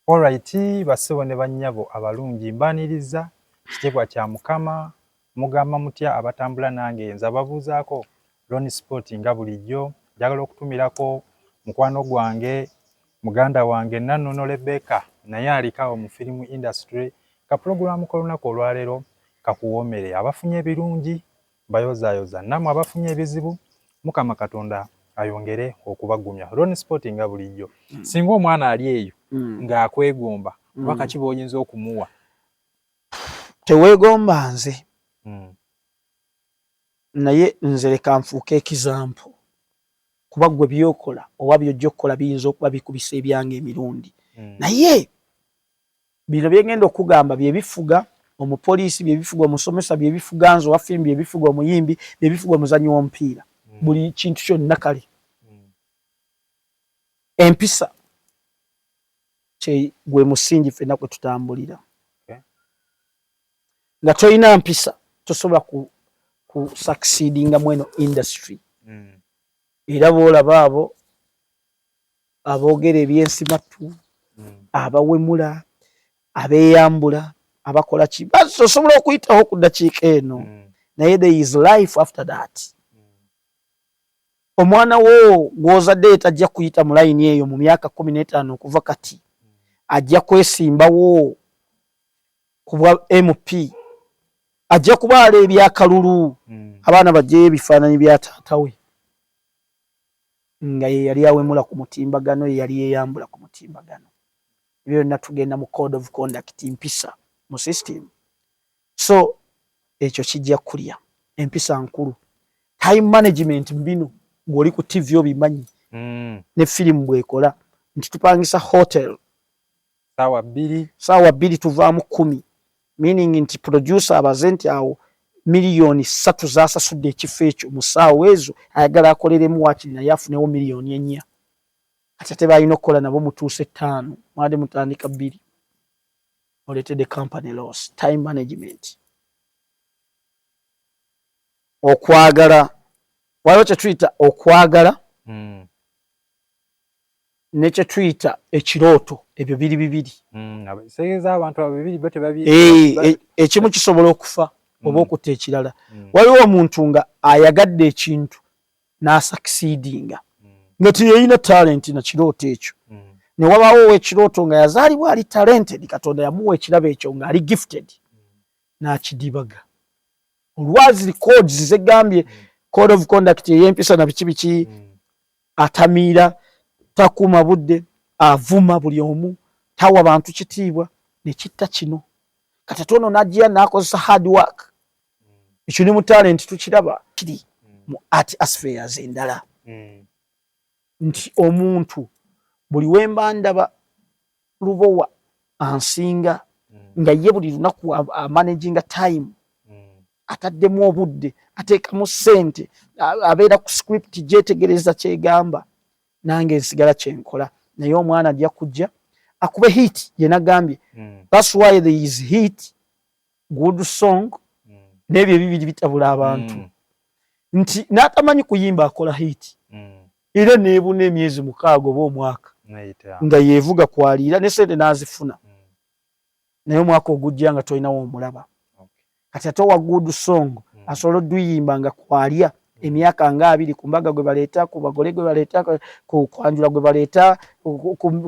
Alright, basebo ne bannyabo abalungi mbaniriza kitiibwa kya Mukama mugamba mutya abatambula nange nza babuuzaako Ron Sport nga bulijjo njagala okutumirako mukwano gwange muganda wange Nannono Rebecca naye alikaawo mu film industry ka program kolunaku olwaleero kakuwoomere abafunye ebirungi bayozaayoza nammwe abafunye ebizibu Mukama Katonda ayongere okubagumya. Ron Sport nga bulijjo singa omwana ali eyo ng'akwegomba waka kiba oyinza okumuwa teweegomba nze naye nze leka nfuuke ekizampo kuba gwe byokola oba byojja okukola biyinza okuba bikubisa ebyange emirundi naye bino byengenda okugamba bye bifuga omupoliisi bye bifuga omusomesa bye bifuga nze owa firimu bye bifuga omuyimbi bye bifuga omuzannyi w'omupiira buli kintu kyonna kale empisa gwe musingi ffenna kwe tutambulira nga tolina mpisa tosobola ku succeedinga mweno industry era boolaba abo aboogera ebyensimatu abawemula abeeyambula abakola ki osobola okuyitaho ku ddakiika eno naye there is life after that omwana wo gw'ozadde tajja kuyita mu layini eyo mu myaka 15 okuva kati ajja kwesimbawo ku bwa MP ajja kubaala ebyakalulu abaana bajjeyo ebifaananyi bya taata we nga ye yali awemula ku mutimbagano ye yali yeeyambula ku mutimbagano ebyo byonna tugenda mu code of conduct mpisa mu system so ekyo kijja kulya empisa nkulu time management mbino ng'oli ku TV obimanyi ne firimu bwekola nti tupangisa hotel saawa 2 tuvaamu 10 meaning nti producer abaze nti awo miliyoni 3 zasasudde ekifo ekyo mu ssaawa ezo ayagala akoleremu wakiri naye afunewo miliyoni 4 ate ate balina okukola nabo mutuuse 5 mwade mutandika 2 oletedde company loss. Time management okwagala waliwo kye tuyita okwagala ne kye tuyita ekirooto ebyo biri bibiri ekimu kisobola okufa oba okutta ekirala waliwo omuntu nga ayagadde ekintu n'asucceedinga nga teyalina talent na kirooto ekyo ne wabaawo ow'ekirooto nga yazaalibwa ali talented Katonda yamuwa ekirabo ekyo nga ali gifted n'akidibaga olwazi codes zegambye code of conduct ey'empisa na biki biki atamiira takuuma budde avuma buli omu tawa bantu kitiibwa ne kitta kino katatono n'ajja n'akozesa hard work ekyo ne mu talent tukiraba kiri mu art affairs endala nti omuntu buli wemba ndaba lubowa ansinga nga ye buli lunaku managinga time ataddemu obudde ateekamu ssente abeera ku script gyetegereza kyegamba nange nsigala kyenkola naye omwana ajja kujja akube hit ye nagambye that's why there is hit good song n'ebyo ebibiri bitabula abantu nti n'atamanyi kuyimba akola hit era neebuna emyezi 6 oba omwaka nga yeevuga kwaliira ne sente n'azifuna naye omwaka ogujja nga tolinawo omulaba kati ate wa good song asobola oduyimba nga kwalya emyaka nga 2 ku mbaga gwe baleeta ku bagole gwe baleeta ku kwanjula gwe baleeta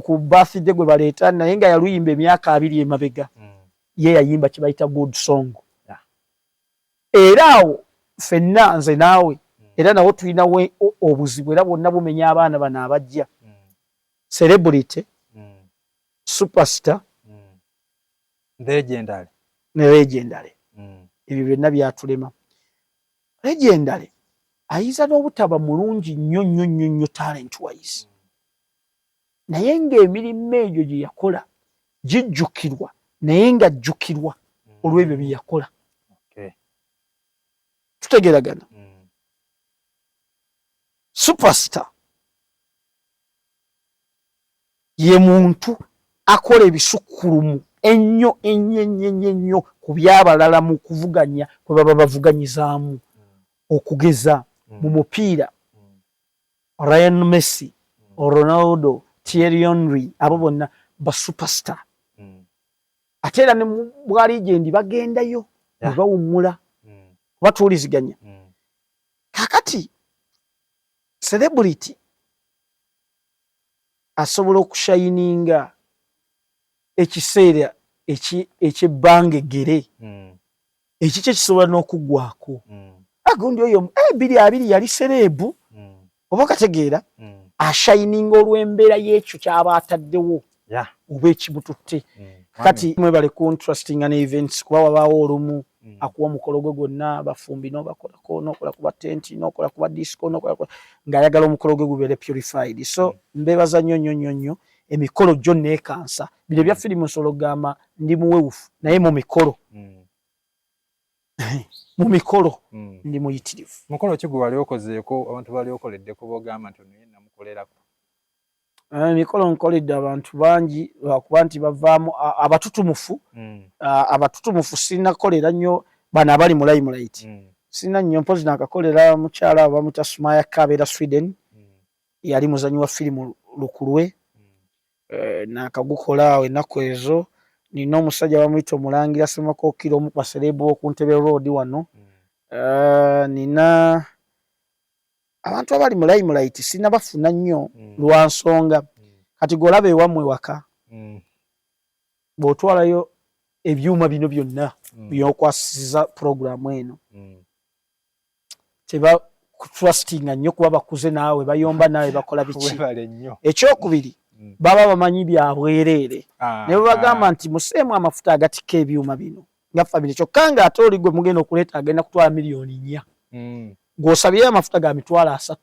ku birthday gwe baleeta naye nga yaluyimba emyaka 2 emabega ye yayimba kibayita good song era awo ffenna nze naawe era nawo tulina obuzibu era bwonna bumenya abaana bano abajja celebrity superstar legendary ne legendary ebyo byonna byatulema legendary ayinza n'obutaba mulungi nnyo talent wise naye ng'emirimu egyo gye yakola gijjukirwa naye nga jjukirwa olw'ebyo bye yakola tutegeragana superstar ye muntu akola ebisukkulumu ennyo ku by'abalala mu kuvuganya kwe baba bavuganyizaamu okugeza mu mupiira Ryan Messi Ronaldo Thierry Henry abo bonna ba superstar ate era ne bwa legend bagendayo ne bawummula batuuliziganya kakati celebrity asobola okushayininga ekiseera eky'ebbanga eggere ekikyo kisobola n'okuggwako agundi oyo 22 yali serebu oba kategeera ashayininga olw'embeera y'ekyo kyaba ataddewo oba ekimututte kati mwebale contrastinga ne events kuba wabaawo olumu akuwa omukolo gwe gwonna bafumbi n'obakolako n'okola ku batenti n'okola ku badisco n'okola ng'ayagala omukolo gwe gubeere purified so mbeebaza nnyo emikolo gyo neekansa bino bya firimu nsobola okugamba ndi muwewufu naye mu mikolo ndi muyitirivu. Mukolo ki gwe wali okozeeko abantu bali okoleddeko b'ogamba nti ono ye namukolerako? Emikolo nkoledde abantu bangi lwakuba nti bavaamu abatutumufu abatutumufu sinakolera nnyo bano abali mu limelight sina nnyo mpozi nakakolera mukyala abamuta Sumaya Kabeera Sweden yali muzanyi wa firimu lukulwe nakagukola awo ennaku ezo nina omusajja bamuyita Omulangira Ssemakokiro omu kwa serebu ku Ntebe Road wano nina abantu abali mu limelight sina bafuna nnyo lwa nsonga kati golabe ewammwe waka bw'otwalayo ebyuma bino byonna by'okwasiza programu eno teba kutrustinga nnyo kuba bakuze naawe bayomba naawe bakola biki ekyokubiri baba bamanyi byabwereere ne bagamba nti museemu amafuta agatika ebyuma bino nga famire kyokka nga ate oli gwe mugenda okuleeta agenda kutwala miliyoni 4 ng'osabye amafuta ga mitwalo 3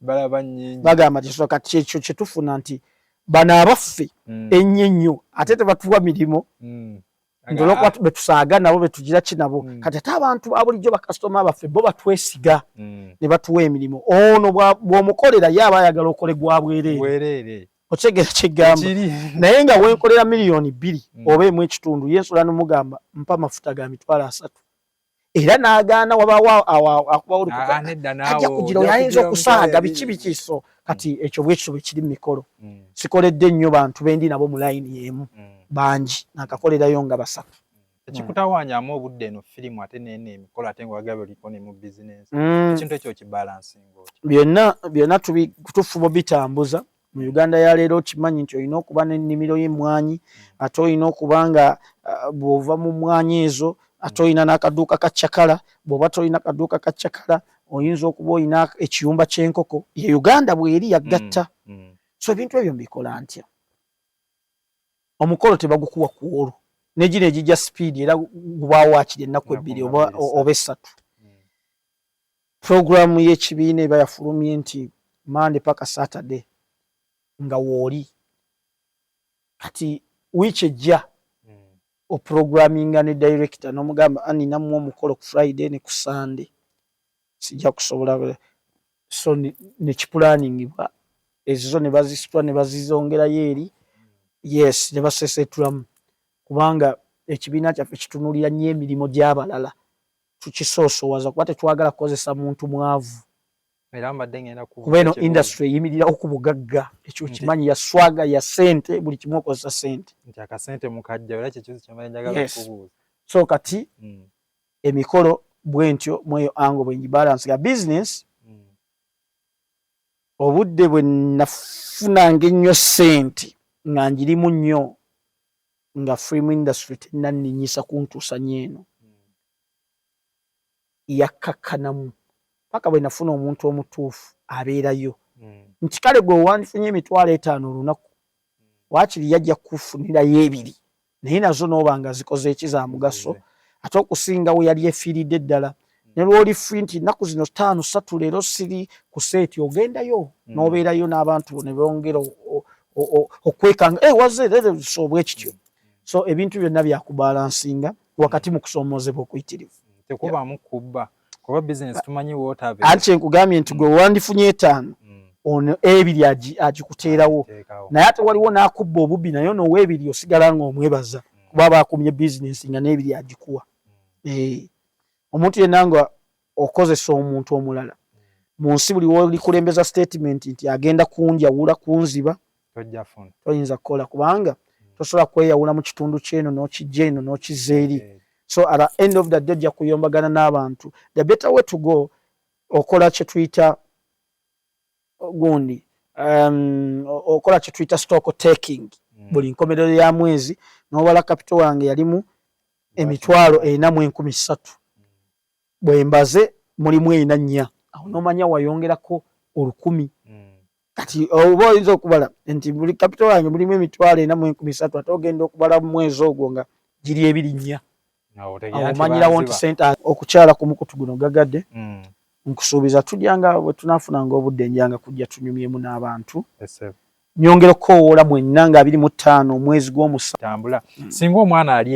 balaba nnyingi bagamba nti kati ekyo kye tufuna nti bano abaffe ennyo ennyo ate tebatuwa mirimu ndolwokuba betusaaga nabo betugira ki nabo kati ate abantu abulijjo bakasitoma baffe bo batwesiga ne batuwa emirimu ono bw'omukolera ye aba ayagala okole gwa bwereere otegera kyegamba naye nga wenkolera miliyoni 2 oba emu ekitundu yensola n'omugamba mpa amafuta ga mitwalo 3 era n'agaana wabaawo akubawo ajja kugira oyinza okusaaga biki so kati ekyo bwekityo bwe kiri mu mikolo sikoledde nnyo bantu bendi nabo mu layini y'emu bangi nakakolerayo nga 3 ekikutawaanyamu obudde eno firimu ate nene emikolo ate nga wagaba oliko ne mu bizinensi ekintu ekyo kibalansinga byonna tufuba bitambuza mu Uganda ya leero okimanyi nti olina okuba n'ennimiro y'emmwanyi ate olina okuba nga bw'ova mu mmwanyi ezo ate olina n'akaduuka ka cakala bw'oba tolina kaduuka ka cakala oyinza okuba olina ekiyumba ky'enkoko ye Uganda bw'eri yagatta so ebintu ebyo mbikola ntya omukolo tebagukuwa ku olwo negino egijja speed era gubaawo akiri ennaku 2 oba 3 programu y'ekibiina eba yafulumye nti Monday paka Saturday nga wooli kati wiiki ejja oprogramminga ne director n'omugamba anina mu omukolo ku Friday ne ku Sunday sijja kusobola so ne kiplaningibwa ezo ne bazisitula ne bazizongerayo eri yes ne basesetulamu kubanga ekibiina kyaffe kitunulira nnyo emirimu gy'abalala tukisoosowaza kuba tetwagala kukozesa muntu mwavu kuba eno industry eyimirirawo ku bugagga ekyo kimanyi ya swaga ya sente buli kimu okozesa sente so kati emikolo bwentyo mweyo ango bwenji balance ga business obudde bwe nafunanga ennyo sente nga njirimu nnyo nga film industry tenanninyisa kuntuusa nyeeno yakkakanamu paka bwe nafuna omuntu omutuufu abeerayo nti kale gwe wandifunye $5,000 olunaku waakiri yajja kufunirayo 2 naye nazo n'oba nga zikoze ekiza mugaso ate okusinga we yali efiiridde ddala ne lw'olifi nti nnaku zino 5-3 leero siri ku seeti ogendayo n'obeerayo n'abantu ne bongera okwekanga waze sobwe kityo so ebintu byonna byakubalansinga wakati mu kusoomozebwa okuyitirivu tekubaamu kubba kuba business tumanyi wotave ate nkugambye nti gwe wandifunye 5 ono 2 agikuteerawo naye ate waliwo n'akubba obubbi naye ono w'ebiri osigala nga omwebaza kuba baakumye business nga n'ebiri agikuwa omuntu yenna nga okozesa omuntu omulala mu nsi buli wolikulembeza statement nti agenda kunjawula kunziba toyinza kukola kubanga tosobola kweyawula mu kitundu kyeno n'okijja eno n'okizza eri. So at the end of the day ojja kuyombagana n'abantu. The better way to go okola kye tuyita gundi okola kye tuyita stock taking. Buli nkomerero ya mwezi n'obala capital wange yalimu emitwalo 4,300 bwembaze mulimu 4 awo nomanya wayongerako 10,000 kati oba oyinza okubala nti buli capital wange mulimu emitwalo 4,300 ate ogenda okubala mu mwezi ogwo nga giri 2 omanyirawo nti sente okukyala ku mukutu guno gagadde. Nkusuubiza tulyanga bwe tunafunanga obudde njanga kujja tunyumyemu n'abantu. Nyongera okukowoola mwenna nga 25 omwezi gw'omusanvu. Singa omwana ali